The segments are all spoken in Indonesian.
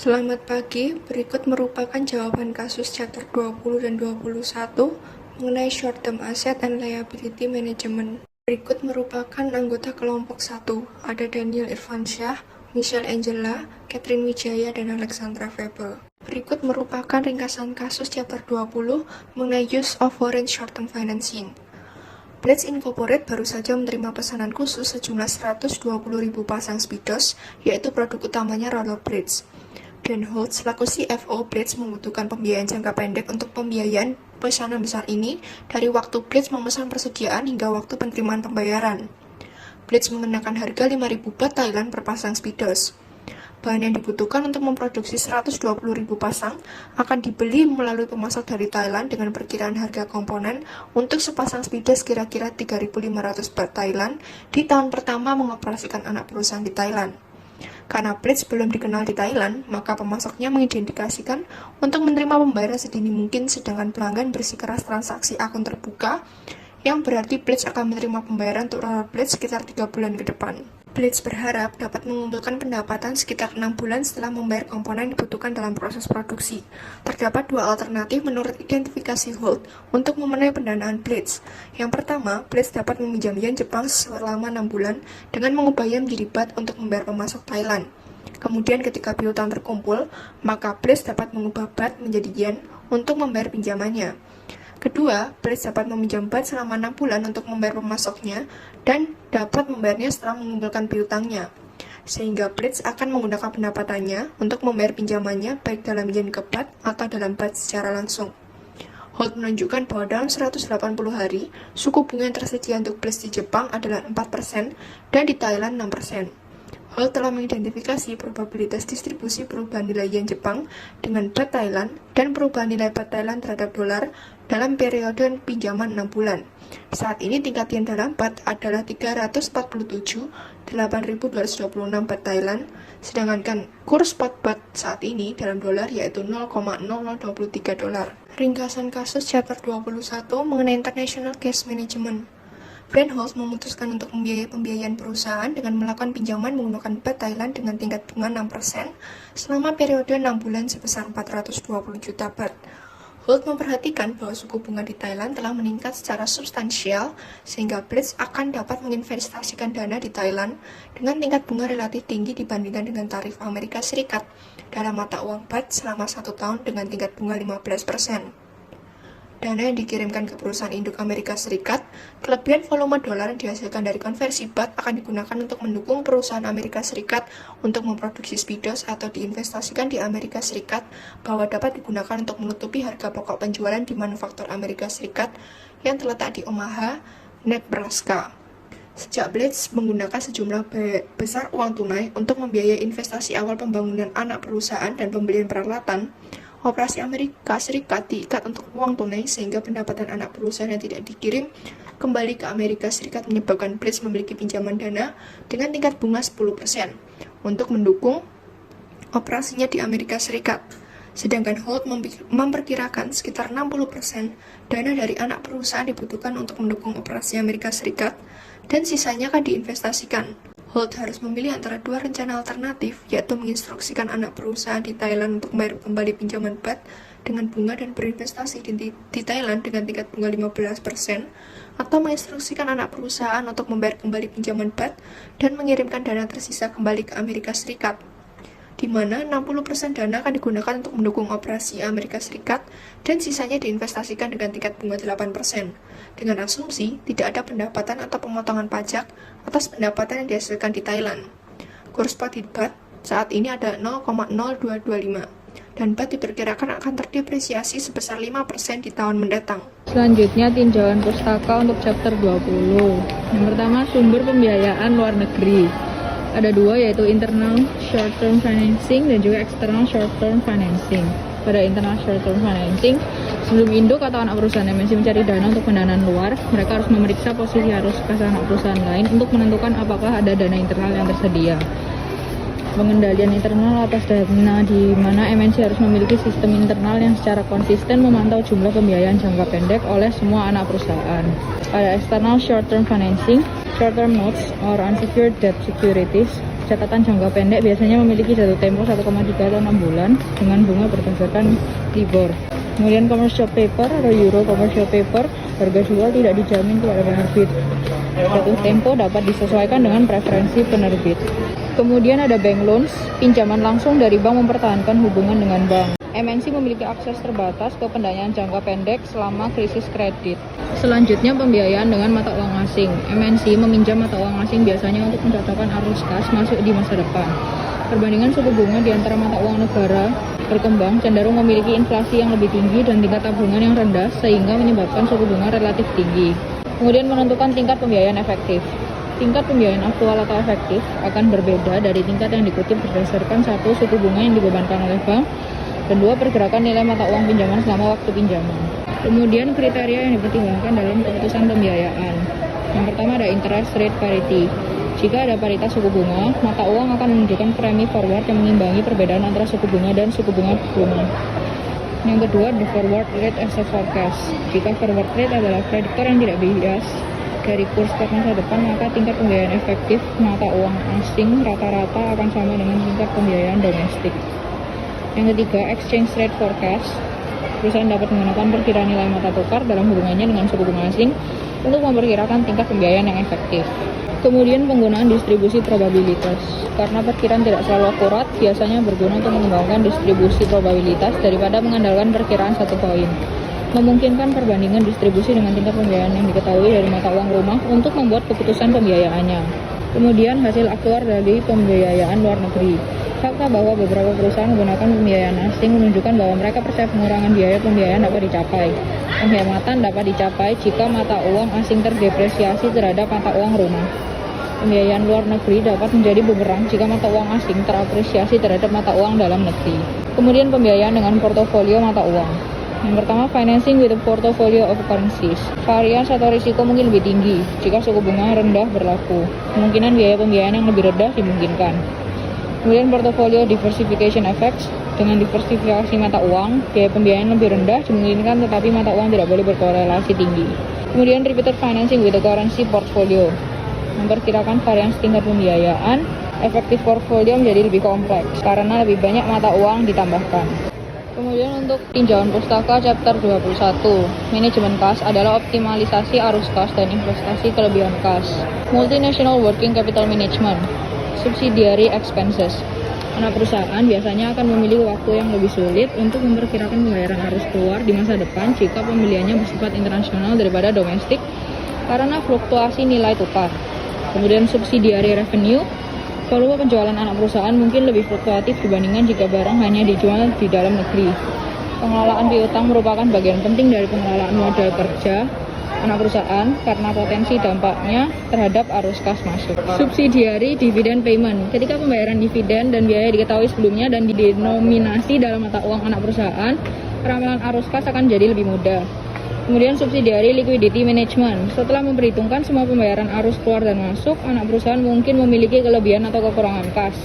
Selamat pagi, berikut merupakan jawaban kasus chapter 20 dan 21 mengenai short term asset and liability management. Berikut merupakan anggota kelompok 1, ada Daniel Irfansyah, Michelle Angela, Catherine Wijaya, dan Alexandra Febel. Berikut merupakan ringkasan kasus chapter 20 mengenai use of foreign short term financing. Pledge Incorporate baru saja menerima pesanan khusus sejumlah 120.000 pasang speedos, yaitu produk utamanya rollerblades. Dan Holt selaku CFO Pledge membutuhkan pembiayaan jangka pendek untuk pembiayaan pesanan besar ini dari waktu Pledge memesan persediaan hingga waktu penerimaan pembayaran. Pledge mengenakan harga 5.000 baht Thailand per pasang speedos. Bahan yang dibutuhkan untuk memproduksi 120.000 pasang akan dibeli melalui pemasok dari Thailand dengan perkiraan harga komponen untuk sepasang speedos kira-kira 3.500 baht Thailand di tahun pertama mengoperasikan anak perusahaan di Thailand. Karena Pledge belum dikenal di Thailand, maka pemasoknya mengindikasikan untuk menerima pembayaran sedini mungkin, sedangkan pelanggan bersikeras transaksi akun terbuka, yang berarti Pledge akan menerima pembayaran untuk Pledge sekitar 3 bulan ke depan. Pledge berharap dapat mengumpulkan pendapatan sekitar 6 bulan setelah membayar komponen yang dibutuhkan dalam proses produksi. Terdapat dua alternatif menurut identifikasi Holt untuk memenuhi pendanaan Pledge. Yang pertama, Pledge dapat meminjam yen Jepang selama 6 bulan dengan mengubah yen menjadi baht untuk membayar pemasok Thailand. Kemudian ketika piutang terkumpul, maka Pledge dapat mengubah baht menjadi yen untuk membayar pinjamannya. Kedua, Pledge dapat meminjam baht selama 6 bulan untuk membayar pemasoknya dan dapat membayarnya setelah mengumpulkan piutangnya. Sehingga Pledge akan menggunakan pendapatannya untuk membayar pinjamannya baik dalam yen ke baht atau dalam baht secara langsung. Holt menunjukkan bahwa dalam 180 hari, suku bunga yang tersedia untuk Pledge di Jepang adalah 4% dan di Thailand 6%. Holt telah mengidentifikasi probabilitas distribusi perubahan nilai yen Jepang dengan baht Thailand dan perubahan nilai baht Thailand terhadap dolar dalam periode pinjaman 6 bulan. Saat ini tingkat yen dalam baht adalah 347.8.226 baht Thailand, sedangkan kurs spot baht saat ini dalam dolar yaitu 0,0023 dolar. Ringkasan kasus chapter 21 mengenai International Cash Management. Brand Holt memutuskan untuk membiayai pembiayaan perusahaan dengan melakukan pinjaman menggunakan baht Thailand dengan tingkat bunga 6% selama periode 6 bulan sebesar 420 juta baht. Holt memperhatikan bahwa suku bunga di Thailand telah meningkat secara substansial sehingga Pledge akan dapat menginvestasikan dana di Thailand dengan tingkat bunga relatif tinggi dibandingkan dengan tarif Amerika Serikat dalam mata uang baht selama 1 tahun dengan tingkat bunga 15%. Dana yang dikirimkan ke perusahaan induk Amerika Serikat, kelebihan volume dolar yang dihasilkan dari konversi baht akan digunakan untuk mendukung perusahaan Amerika Serikat untuk memproduksi speedos atau diinvestasikan di Amerika Serikat bahwa dapat digunakan untuk menutupi harga pokok penjualan di manufaktur Amerika Serikat yang terletak di Omaha, Nebraska. Sejak Pledge menggunakan sejumlah besar uang tunai untuk membiayai investasi awal pembangunan anak perusahaan dan pembelian peralatan, operasi Amerika Serikat diikat untuk uang tunai sehingga pendapatan anak perusahaan yang tidak dikirim kembali ke Amerika Serikat menyebabkan Pledge memiliki pinjaman dana dengan tingkat bunga 10% untuk mendukung operasinya di Amerika Serikat. Sedangkan Holt memperkirakan sekitar 60% dana dari anak perusahaan dibutuhkan untuk mendukung operasi Amerika Serikat dan sisanya akan diinvestasikan. Holt harus memilih antara dua rencana alternatif, yaitu menginstruksikan anak perusahaan di Thailand untuk membayar kembali pinjaman baht dengan bunga dan berinvestasi di Thailand dengan tingkat bunga 15%, atau menginstruksikan anak perusahaan untuk membayar kembali pinjaman baht dan mengirimkan dana tersisa kembali ke Amerika Serikat, di mana 60% dana akan digunakan untuk mendukung operasi Amerika Serikat dan sisanya diinvestasikan dengan tingkat bunga 8%, dengan asumsi tidak ada pendapatan atau pemotongan pajak atas pendapatan yang dihasilkan di Thailand. Kurs baht saat ini ada 0,0225 dan baht diperkirakan akan terdepresiasi sebesar 5% di tahun mendatang. Selanjutnya tinjauan pustaka untuk chapter 20. Yang pertama, sumber pembiayaan luar negeri. Ada dua, yaitu internal short term financing dan juga external short term financing. Pada internal short term financing, sebelum induk atau anak perusahaan MNC mencari dana untuk pendanaan luar, mereka harus memeriksa posisi arus kas anak perusahaan lain untuk menentukan apakah ada dana internal yang tersedia. pengendalian internal atas dana, di mana MNC harus memiliki sistem internal yang secara konsisten memantau jumlah pembiayaan jangka pendek oleh semua anak perusahaan. Pada external short-term financing, short-term notes or unsecured debt securities, catatan jangka pendek biasanya memiliki jatuh tempo 1,3 atau 6 bulan dengan bunga berdasarkan LIBOR. Kemudian commercial paper atau euro commercial paper, harga jual tidak dijamin kepada penerbit. Jatuh tempo dapat disesuaikan dengan preferensi penerbit. Kemudian ada bank loans, pinjaman langsung dari bank mempertahankan hubungan dengan bank. MNC memiliki akses terbatas ke pendanaan jangka pendek selama krisis kredit. Selanjutnya pembiayaan dengan mata uang asing. MNC meminjam mata uang asing biasanya untuk mencocokkan arus kas masuk di masa depan. Perbandingan suku bunga di antara mata uang negara berkembang cenderung memiliki inflasi yang lebih tinggi dan tingkat tabungan yang rendah sehingga menyebabkan suku bunga relatif tinggi. Kemudian menentukan tingkat pembiayaan efektif. Tingkat pembiayaan aktual atau efektif akan berbeda dari tingkat yang dikutip berdasarkan satu, suku bunga yang dibebankan oleh bank, dan dua, pergerakan nilai mata uang pinjaman selama waktu pinjaman. Kemudian kriteria yang dipertimbangkan dalam keputusan pembiayaan. Yang pertama ada interest rate parity. Jika ada paritas suku bunga, mata uang akan menunjukkan premi forward yang mengimbangi perbedaan antara suku bunga dan suku bunga bunga. Yang kedua, the forward rate as a forecast. Jika forward rate adalah prediktor yang tidak bias dari kurs ke masa depan, maka tingkat pembiayaan efektif mata uang asing rata-rata akan sama dengan tingkat pembiayaan domestik. Yang ketiga, exchange rate forecast. Perusahaan dapat menggunakan perkiraan nilai mata tukar dalam hubungannya dengan suku bunga asing untuk memperkirakan tingkat pembiayaan yang efektif. Kemudian penggunaan distribusi probabilitas. Karena perkiraan tidak selalu akurat, biasanya berguna untuk mengembangkan distribusi probabilitas daripada mengandalkan perkiraan satu poin. Memungkinkan perbandingan distribusi dengan tingkat pembiayaan yang diketahui dari mata uang rumah untuk membuat keputusan pembiayaannya. Kemudian hasil aktuar dari pembiayaan luar negeri. Fakta bahwa beberapa perusahaan menggunakan pembiayaan asing menunjukkan bahwa mereka percaya pengurangan biaya pembiayaan dapat dicapai. Penghematan dapat dicapai jika mata uang asing terdepresiasi terhadap mata uang rumah. Pembiayaan luar negeri dapat menjadi bumerang jika mata uang asing terapresiasi terhadap mata uang dalam negeri. Kemudian pembiayaan dengan portofolio mata uang. Yang pertama, financing with a portfolio of currencies. Varians atau risiko mungkin lebih tinggi jika suku bunga rendah berlaku. Kemungkinan biaya pembiayaan yang lebih rendah dimungkinkan. Kemudian portfolio diversification effects. Dengan diversifikasi mata uang, biaya pembiayaan lebih rendah dimungkinkan, tetapi mata uang tidak boleh berkorelasi tinggi. Kemudian repeated financing with a currency portfolio. Memperkirakan varians tingkat pembiayaan, efektif portfolio menjadi lebih kompleks karena lebih banyak mata uang ditambahkan. Kemudian untuk tinjauan pustaka chapter 21, manajemen kas adalah optimalisasi arus kas dan investasi kelebihan kas. Multinational working capital management, subsidiary expenses. Anak perusahaan biasanya akan memiliki waktu yang lebih sulit untuk memperkirakan pembayaran arus keluar di masa depan jika pembeliannya bersifat internasional daripada domestik karena fluktuasi nilai tukar. Kemudian subsidiary revenue, volume penjualan anak perusahaan mungkin lebih fluktuatif dibandingkan jika barang hanya dijual di dalam negeri. Pengelolaan piutang merupakan bagian penting dari pengelolaan modal kerja anak perusahaan karena potensi dampaknya terhadap arus kas masuk. Subsidiary dividend payment. Ketika pembayaran dividen dan biaya diketahui sebelumnya dan didenominasi dalam mata uang anak perusahaan, peramalan arus kas akan jadi lebih mudah. Kemudian subsidiary liquidity management. Setelah memperhitungkan semua pembayaran arus keluar dan masuk, anak perusahaan mungkin memiliki kelebihan atau kekurangan kas.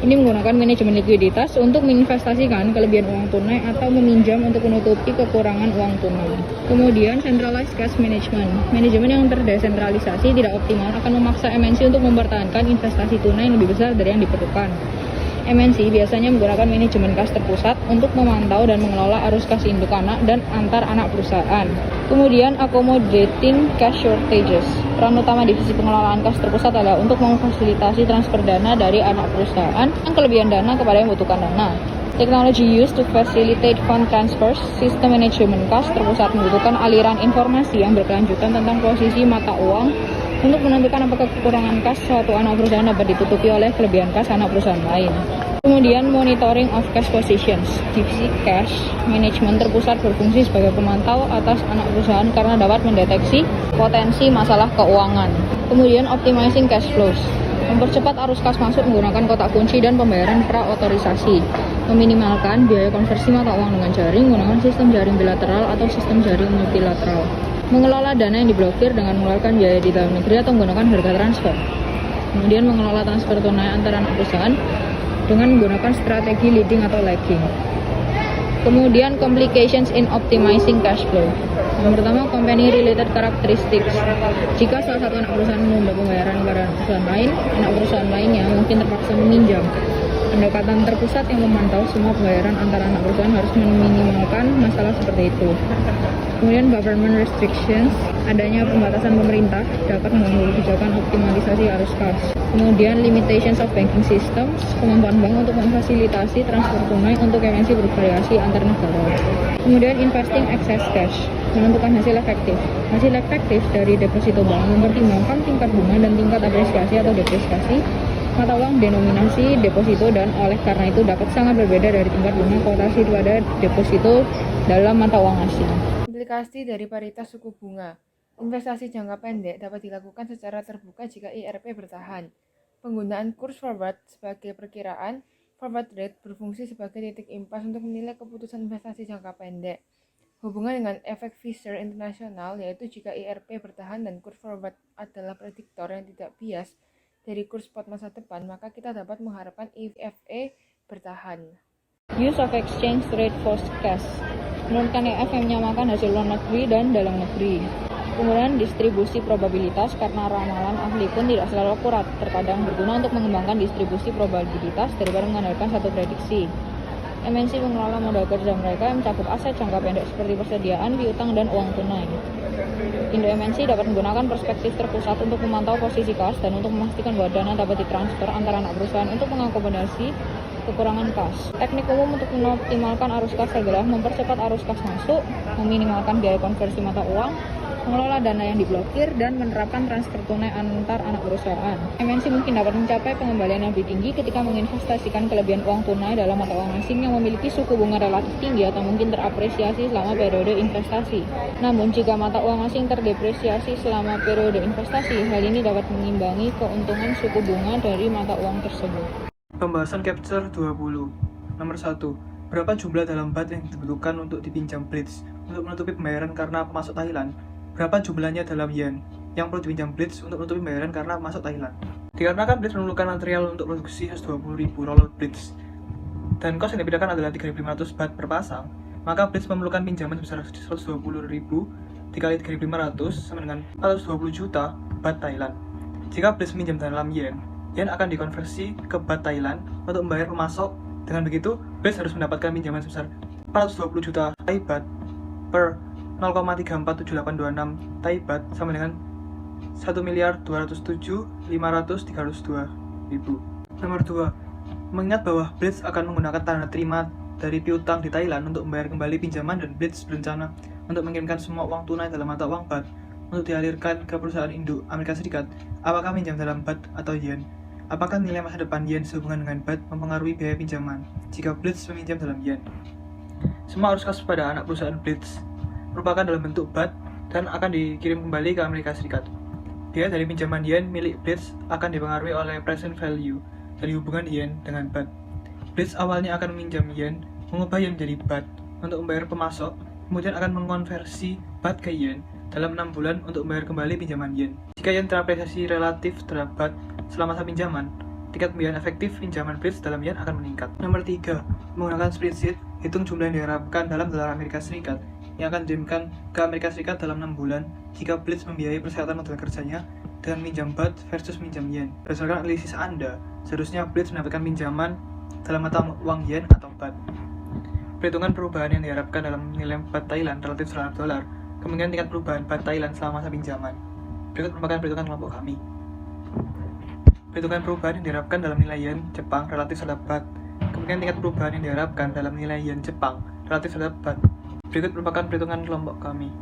Ini menggunakan manajemen likuiditas untuk menginvestasikan kelebihan uang tunai atau meminjam untuk menutupi kekurangan uang tunai. Kemudian centralized cash management. Manajemen yang terdesentralisasi tidak optimal akan memaksa MNC untuk mempertahankan investasi tunai yang lebih besar dari yang diperlukan. MNC biasanya menggunakan manajemen kas terpusat untuk memantau dan mengelola arus kas induk anak dan antar anak perusahaan. Kemudian accommodating cash shortages. Peran utama divisi pengelolaan kas terpusat adalah untuk memfasilitasi transfer dana dari anak perusahaan yang kelebihan dana kepada yang membutuhkan dana. Technology used to facilitate fund transfers. Sistem manajemen kas terpusat membutuhkan aliran informasi yang berkelanjutan tentang posisi mata uang untuk menentukan apakah kekurangan kas suatu anak perusahaan dapat ditutupi oleh kelebihan kas anak perusahaan lain. Kemudian monitoring of cash positions. Divisi cash management terpusat berfungsi sebagai pemantau atas anak perusahaan karena dapat mendeteksi potensi masalah keuangan. Kemudian optimizing cash flows. Mempercepat arus kas masuk menggunakan kotak kunci dan pembayaran pra-otorisasi. Meminimalkan biaya konversi mata uang dengan jaring menggunakan sistem jaring bilateral atau sistem jaring multilateral. Mengelola dana yang diblokir dengan mengeluarkan biaya di dalam negeri atau menggunakan harga transfer. Kemudian mengelola transfer tunai antara anak perusahaan dengan menggunakan strategi leading atau lagging. Kemudian complications in optimizing cash flow. Yang pertama, company related characteristics. Jika salah satu anak perusahaan menunda pembayaran kepada anak perusahaan lain, anak perusahaan lainnya mungkin terpaksa meminjam. Pendekatan terpusat yang memantau semua pembayaran antara anak perusahaan harus meminimalkan masalah seperti itu. Kemudian government restrictions, adanya pembatasan pemerintah dapat mengganggu kebijakan optimalisasi arus kas. Kemudian limitations of banking systems, kemampuan bank untuk memfasilitasi transfer tunai untuk MNC bervariasi antar negara. Kemudian investing excess cash, menentukan hasil efektif. Hasil efektif dari deposito bank mempertimbangkan tingkat bunga dan tingkat apresiasi atau depresiasi mata uang denominasi deposito, dan oleh karena itu dapat sangat berbeda dari tingkat bunga kuotasi pada deposito dalam mata uang asing. Implikasi dari paritas suku bunga. Investasi jangka pendek dapat dilakukan secara terbuka jika IRP bertahan. Penggunaan kurs forward sebagai perkiraan, forward rate berfungsi sebagai titik impas untuk menilai keputusan investasi jangka pendek. Hubungan dengan efek Fisher internasional, yaitu jika IRP bertahan dan kurs forward adalah prediktor yang tidak bias dari kurs spot masa depan, maka kita dapat mengharapkan IFE bertahan. Use of exchange rate forecast, menurunkan EF yang menyamakan hasil luar negeri dan dalam negeri. Kemudian distribusi probabilitas, karena ramalan ahli pun tidak selalu akurat, terkadang berguna untuk mengembangkan distribusi probabilitas daripada mengandalkan satu prediksi. MNC mengelola modal kerja mereka yang mencakup aset jangka pendek seperti persediaan, piutang, dan uang tunai. Indo MNC dapat menggunakan perspektif terpusat untuk memantau posisi kas dan untuk memastikan bahwa dana dapat ditransfer antara anak perusahaan untuk mengakomodasi kekurangan kas. Teknik umum untuk mengoptimalkan arus kas adalah mempercepat arus kas masuk, meminimalkan biaya konversi mata uang, mengelola dana yang diblokir, dan menerapkan transfer tunai antar anak perusahaan. MNC mungkin dapat mencapai pengembalian yang lebih tinggi ketika menginvestasikan kelebihan uang tunai dalam mata uang asing yang memiliki suku bunga relatif tinggi atau mungkin terapresiasi selama periode investasi. Namun, jika mata uang asing terdepresiasi selama periode investasi, hal ini dapat mengimbangi keuntungan suku bunga dari mata uang tersebut. Pembahasan Chapter 20. Nomor 1. Berapa jumlah dalam BAT yang dibutuhkan untuk dipinjam Blitz untuk menutupi pembayaran karena masuk Thailand? Berapa jumlahnya dalam yen yang perlu dipinjam Blitz untuk menutupi pembayaran karena masuk Thailand? Dikarenakan Blitz memerlukan material untuk produksi 120.000 roller Blitz dan kos yang dipindahkan adalah 3.500 baht per pasang, maka Blitz memerlukan pinjaman sebesar 120.000 dikali 3.500 sama dengan 420 juta baht Thailand. Jika Blitz meminjam dalam yen akan dikonversi ke baht Thailand untuk membayar pemasok. Dengan begitu, Blitz harus mendapatkan pinjaman sebesar 420 juta Thai baht per 0,347826 Thai baht sama dengan 1.207.500.302.000. Nomor 2. Mengingat bahwa Blitz akan menggunakan tanda terima dari piutang di Thailand untuk membayar kembali pinjaman, dan Blitz berencana untuk mengirimkan semua uang tunai dalam mata uang baht untuk dialirkan ke perusahaan induk Amerika Serikat, apakah pinjam dalam baht atau yen? Apakah nilai masa depan yen sehubungan dengan baht mempengaruhi biaya pinjaman jika Blitz meminjam dalam yen? Semua arus kas pada anak perusahaan Blitz merupakan dalam bentuk baht dan akan dikirim kembali ke Amerika Serikat. Biaya dari pinjaman yen milik Blitz akan dipengaruhi oleh present value dari hubungan yen dengan baht. Blitz awalnya akan meminjam yen, mengubah yen menjadi baht untuk membayar pemasok, kemudian akan mengonversi baht ke yen dalam 6 bulan untuk membayar kembali pinjaman yen. Jika yen terapresiasi relatif terhadap baht selama masa pinjaman, tingkat pembiayaan efektif pinjaman Blitz dalam yen akan meningkat. Nomor 3. Menggunakan spreadsheet, hitung jumlah yang diharapkan dalam dolar Amerika Serikat yang akan dikirimkan ke Amerika Serikat dalam 6 bulan jika Blitz membiayai persyaratan modal kerjanya dengan minjam baht versus minjam yen. Berdasarkan analisis Anda, seharusnya Blitz mendapatkan pinjaman dalam mata uang yen atau baht. Perhitungan perubahan yang diharapkan dalam nilai baht Thailand relatif terhadap dolar, kemungkinan tingkat perubahan baht Thailand selama masa pinjaman. Berikut merupakan perhitungan kelompok kami. Perhitungan perubahan yang diharapkan dalam nilai yen Jepang relatif terhadap baht, kemungkinan tingkat perubahan yang diharapkan dalam nilai yen Jepang relatif terhadap baht. Berikut merupakan perhitungan kelompok kami.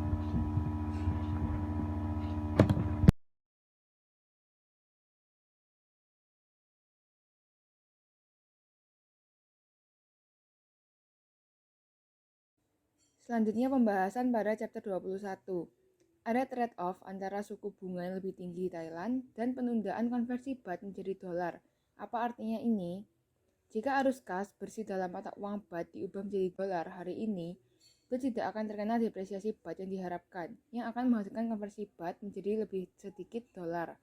Selanjutnya pembahasan pada chapter 21. Ada trade-off antara suku bunga yang lebih tinggi di Thailand dan penundaan konversi baht menjadi dolar. Apa artinya ini? Jika arus kas bersih dalam mata uang baht diubah menjadi dolar hari ini, Blitz tidak akan terkena depresiasi baht yang diharapkan, yang akan menghasilkan konversi baht menjadi lebih sedikit dolar.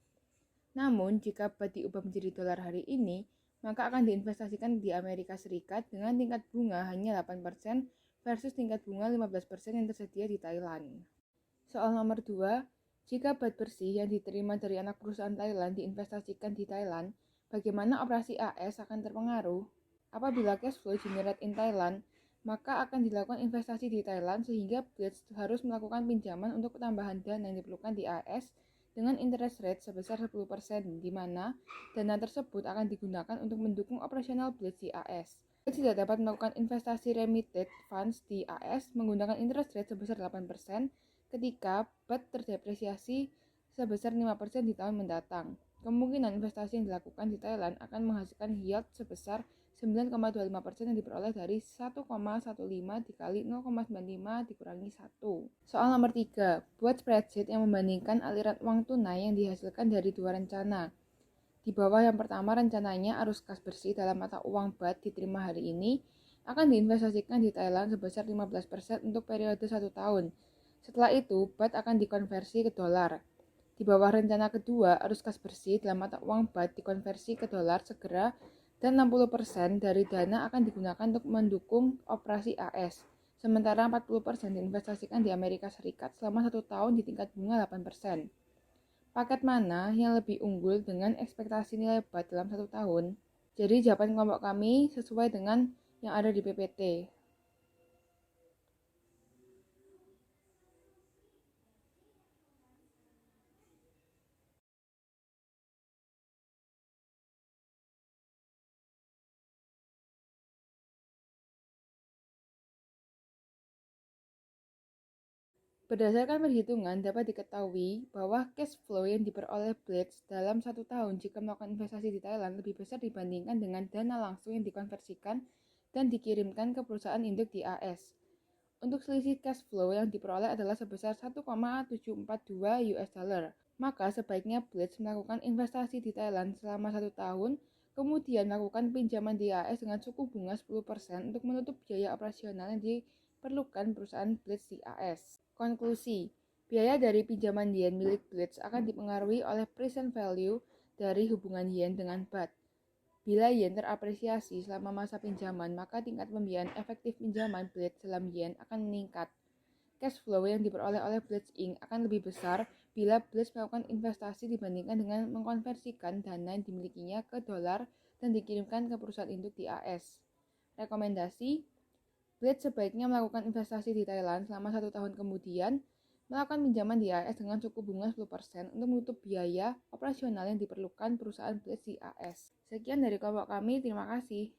Namun, jika baht diubah menjadi dolar hari ini, maka akan diinvestasikan di Amerika Serikat dengan tingkat bunga hanya 8% versus tingkat bunga 15% yang tersedia di Thailand. Soal nomor 2, jika bat bersih yang diterima dari anak perusahaan Thailand diinvestasikan di Thailand, bagaimana operasi AS akan terpengaruh? Apabila cash flow generate in Thailand, maka akan dilakukan investasi di Thailand sehingga Blitz harus melakukan pinjaman untuk tambahan dana yang diperlukan di AS dengan interest rate sebesar 10%, di mana dana tersebut akan digunakan untuk mendukung operasional Blitz di AS. Blitz tidak dapat melakukan investasi remitted funds di AS menggunakan interest rate sebesar 8% ketika BAT terdepresiasi sebesar 5% di tahun mendatang. Kemungkinan investasi yang dilakukan di Thailand akan menghasilkan yield sebesar 9,25% yang diperoleh dari 1,15 dikali 0,95 dikurangi 1. Soal nomor 3, buat spreadsheet yang membandingkan aliran uang tunai yang dihasilkan dari dua rencana. Di bawah yang pertama, rencananya arus kas bersih dalam mata uang BAT diterima hari ini akan diinvestasikan di Thailand sebesar 15% untuk periode 1 tahun. Setelah itu, BAT akan dikonversi ke dolar. Di bawah rencana kedua, arus kas bersih dalam mata uang BAT dikonversi ke dolar segera dan 60% dari dana akan digunakan untuk mendukung operasi AS. Sementara 40% diinvestasikan di Amerika Serikat selama 1 tahun di tingkat bunga 8%. Paket mana yang lebih unggul dengan ekspektasi nilai BAT dalam 1 tahun? Jadi jawaban kelompok kami sesuai dengan yang ada di PPT. Berdasarkan perhitungan, dapat diketahui bahwa cash flow yang diperoleh Blitz dalam 1 tahun jika melakukan investasi di Thailand lebih besar dibandingkan dengan dana langsung yang dikonversikan dan dikirimkan ke perusahaan induk di AS. Untuk selisih cash flow yang diperoleh adalah sebesar 1,742 US dollar. Maka sebaiknya Blitz melakukan investasi di Thailand selama 1 tahun, kemudian melakukan pinjaman di AS dengan suku bunga 10% untuk menutup biaya operasional yang diperlukan perusahaan Blitz di AS. Konklusi, biaya dari pinjaman yen milik Blitz akan dipengaruhi oleh present value dari hubungan yen dengan baht. Bila yen terapresiasi selama masa pinjaman, maka tingkat pembiayaan efektif pinjaman Blitz dalam yen akan meningkat. Cash flow yang diperoleh oleh Blitz Inc. akan lebih besar bila Blitz melakukan investasi dibandingkan dengan mengkonversikan dana yang dimilikinya ke dolar dan dikirimkan ke perusahaan induk di AS. Rekomendasi, Blitz sebaiknya melakukan investasi di Thailand selama 1 tahun kemudian, melakukan pinjaman di AS dengan suku bunga 10% untuk menutup biaya operasional yang diperlukan perusahaan Blitz di AS. Sekian dari kelompok kami, terima kasih.